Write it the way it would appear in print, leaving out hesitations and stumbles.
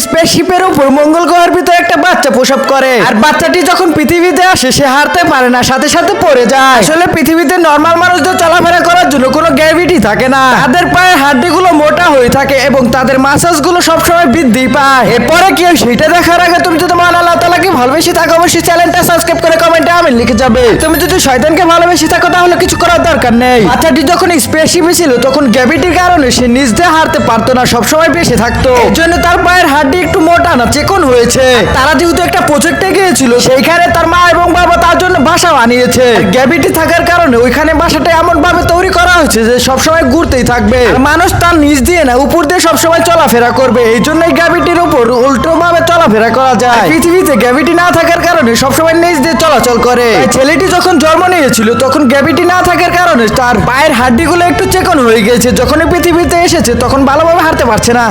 স্পেসশিপের উপর মঙ্গল গ্রহের ভিতরে একটা বাচ্চা প্রসব করে। আর বাচ্চাটি যখন পৃথিবীতে আসে সে হারতে পারে না, সাথে সাথে পড়ে যায়। আসলে পৃথিবীতে নরমাল মানুষদের চলাফেরা করার জন্য কোনো গ্র্যাভিটি থাকে না। তাদের পায়ের হাড্ডিগুলো মোটা হয়ে থাকে এবং তাদের মাসাজ গুলো সবসময় বৃদ্ধি পায়। এরপরে কি হয় সেটা দেখার আগে তুমি যদি মহান আল্লাহ তাআলাকে ভালোবেসে থাকো অবশ্যই চ্যানেলটা সাবস্ক্রাইব করে কমেন্টে আমিন লিখে যাবে। তুমি যদি শয়তানকে ভালোবেসে থাকো তাহলে কিছু করার দরকার নেই। বাচ্চাটি যখন স্পেসশিপে ছিল তখন গ্র্যাভিটির কারণে সে নিজ দিয়ে হারতে পারতো না, সবসময় বেশি থাকতো। এর জন্য তার পায়ের হাড্ডি একটু মোটা না চিকন হয়েছে। তারা যেহেতু একটা প্রজেক্টে গিয়েছিল সেইখানে তার মা এবং বাবা তার জন্য বাসা বানিয়েছে। গ্র্যাভিটি থাকার কারণে ওইখানে বাসাটা এমন ভাবে তৈরি করা হয়েছে যে সবসময় ঘুরতেই থাকবে। আর মানুষ তার নিচ দিয়ে না উপর দিয়ে সবসময় চলাফেরা করবে। এই জন্যই গ্র্যাভিটির উপর উল্টো ভাবে চলাফেরা করা যায়। পৃথিবীতে গ্র্যাভিটি না থাকার কারণে সবসময় নিচ দিয়ে চলাচল করে। তাই ছেলেটি যখন জন্ম নিয়েছিল তখন গ্র্যাভিটি না থাকার কারণে তার পায়ের হাড্ডিগুলো একটু চিকন হয়ে গেছে। যখন পৃথিবীতে এসেছে তখন ভালোভাবে হাঁটতে পারছে না।